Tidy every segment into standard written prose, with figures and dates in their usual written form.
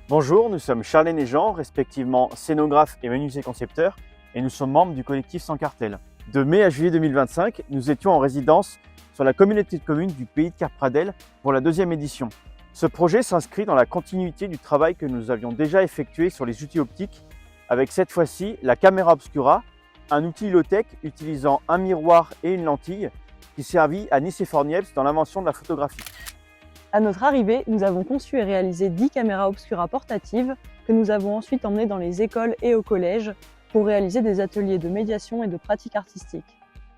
Bonjour, nous sommes Charlène et Jean, respectivement scénographes et menuisiers concepteurs, et nous sommes membres du collectif Sans Cartel. De mai à juillet 2025, nous étions en résidence sur la communauté de communes du Pays de Carpradelle pour la deuxième édition. Ce projet s'inscrit dans la continuité du travail que nous avions déjà effectué sur les outils optiques, avec cette fois-ci la caméra obscura, un outil low-tech utilisant un miroir et une lentille qui servit à Nicéphore Niepce dans l'invention de la photographie. À notre arrivée, nous avons conçu et réalisé 10 caméras obscura portatives que nous avons ensuite emmenées dans les écoles et au collège pour réaliser des ateliers de médiation et de pratique artistique.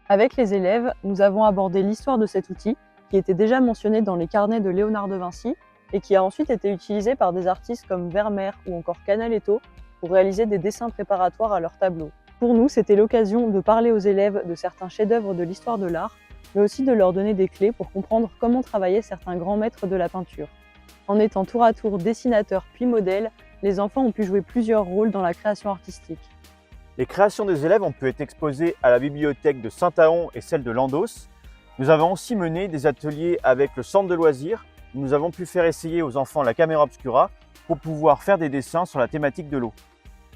Avec les élèves, nous avons abordé l'histoire de cet outil qui était déjà mentionné dans les carnets de Léonard de Vinci et qui a ensuite été utilisé par des artistes comme Vermeer ou encore Canaletto pour réaliser des dessins préparatoires à leurs tableaux. Pour nous, c'était l'occasion de parler aux élèves de certains chefs-d'œuvre de l'histoire de l'art, mais aussi de leur donner des clés pour comprendre comment travaillaient certains grands maîtres de la peinture. En étant tour à tour dessinateurs puis modèles, les enfants ont pu jouer plusieurs rôles dans la création artistique. Les créations des élèves ont pu être exposées à la bibliothèque de Saint-Aon et celle de Landos. Nous avons aussi mené des ateliers avec le centre de loisirs. Nous avons pu faire essayer aux enfants la caméra obscura pour pouvoir faire des dessins sur la thématique de l'eau.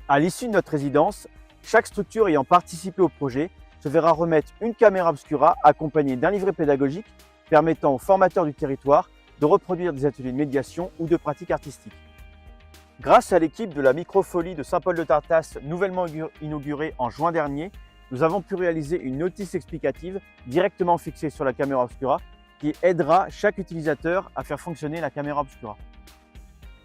À l'issue de notre résidence, chaque structure ayant participé au projet se verra remettre une caméra obscura accompagnée d'un livret pédagogique permettant aux formateurs du territoire de reproduire des ateliers de médiation ou de pratique artistique. Grâce à l'équipe de la Microfolie de Saint-Paul-de-Tartasse, nouvellement inaugurée en juin dernier, nous avons pu réaliser une notice explicative directement fixée sur la caméra obscura qui aidera chaque utilisateur à faire fonctionner la caméra obscura.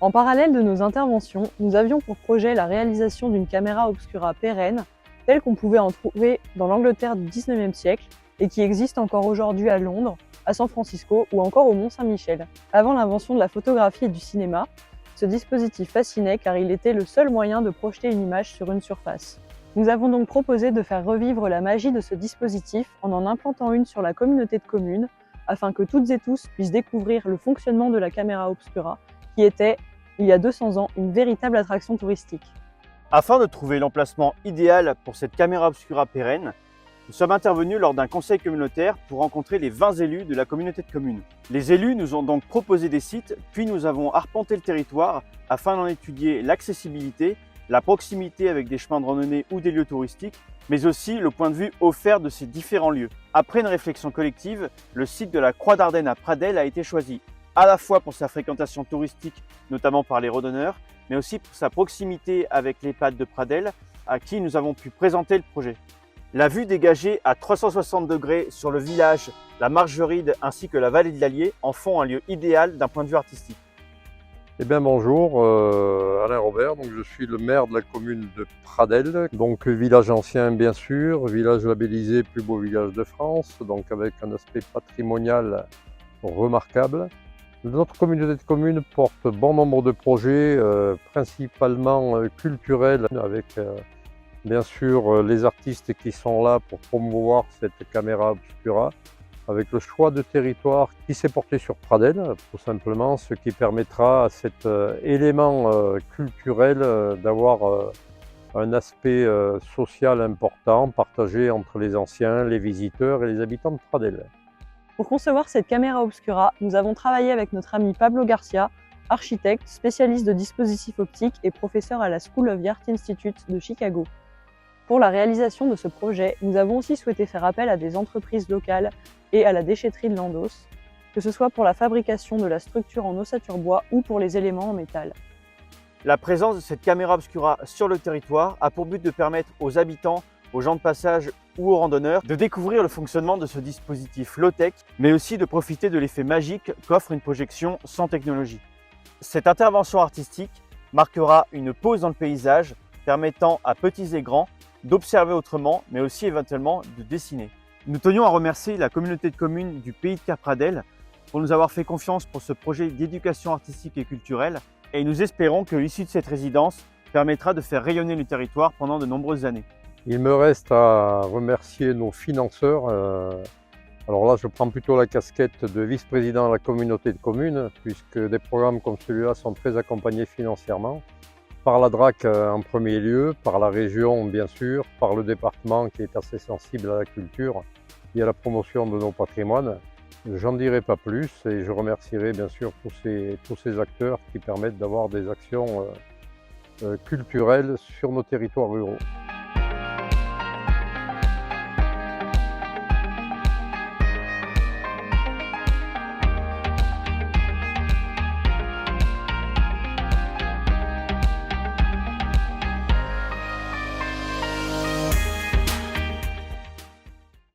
En parallèle de nos interventions, nous avions pour projet la réalisation d'une caméra obscura pérenne telle qu'on pouvait en trouver dans l'Angleterre du 19e siècle et qui existe encore aujourd'hui à Londres, à San Francisco ou encore au Mont-Saint-Michel. Avant l'invention de la photographie et du cinéma, ce dispositif fascinait car il était le seul moyen de projeter une image sur une surface. Nous avons donc proposé de faire revivre la magie de ce dispositif en implantant une sur la communauté de communes afin que toutes et tous puissent découvrir le fonctionnement de la caméra obscura qui était, il y a 200 ans, une véritable attraction touristique. Afin de trouver l'emplacement idéal pour cette caméra obscura pérenne, nous sommes intervenus lors d'un conseil communautaire pour rencontrer les 20 élus de la communauté de communes. Les élus nous ont donc proposé des sites, puis nous avons arpenté le territoire afin d'en étudier l'accessibilité, la proximité avec des chemins de randonnée ou des lieux touristiques, mais aussi le point de vue offert de ces différents lieux. Après une réflexion collective, le site de la Croix d'Ardenne à Pradelle a été choisi, à la fois pour sa fréquentation touristique, notamment par les randonneurs, mais aussi pour sa proximité avec l'EHPAD de Pradelle, à qui nous avons pu présenter le projet. La vue dégagée à 360 degrés sur le village, la Margeride ainsi que la vallée de l'Allier en font un lieu idéal d'un point de vue artistique. Eh bien bonjour, Alain Robert, donc je suis le maire de la commune de Pradelle, donc village ancien bien sûr, village labellisé plus beau village de France, donc avec un aspect patrimonial remarquable. Notre communauté de communes porte bon nombre de projets, principalement culturels, avec bien sûr les artistes qui sont là pour promouvoir cette caméra obscura, avec le choix de territoire qui s'est porté sur Pradelle, tout simplement, ce qui permettra à cet élément culturel d'avoir un aspect social important, partagé entre les anciens, les visiteurs et les habitants de Pradelle. Pour concevoir cette caméra obscura, nous avons travaillé avec notre ami Pablo Garcia, architecte, spécialiste de dispositifs optiques et professeur à la School of the Art Institute de Chicago. Pour la réalisation de ce projet, nous avons aussi souhaité faire appel à des entreprises locales et à la déchetterie de Landos, que ce soit pour la fabrication de la structure en ossature bois ou pour les éléments en métal. La présence de cette caméra obscura sur le territoire a pour but de permettre aux habitants, aux gens de passage ou aux randonneurs de découvrir le fonctionnement de ce dispositif low-tech, mais aussi de profiter de l'effet magique qu'offre une projection sans technologie. Cette intervention artistique marquera une pause dans le paysage, permettant à petits et grands d'observer autrement, mais aussi éventuellement de dessiner. Nous tenions à remercier la communauté de communes du Pays de Carpradelle pour nous avoir fait confiance pour ce projet d'éducation artistique et culturelle, et nous espérons que l'issue de cette résidence permettra de faire rayonner le territoire pendant de nombreuses années. Il me reste à remercier nos financeurs. Alors là, je prends plutôt la casquette de vice-président de la communauté de communes, puisque des programmes comme celui-là sont très accompagnés financièrement. Par la DRAC en premier lieu, par la région bien sûr, par le département qui est assez sensible à la culture et à la promotion de nos patrimoines. J'en dirai pas plus et je remercierai bien sûr tous ces acteurs qui permettent d'avoir des actions culturelles sur nos territoires ruraux.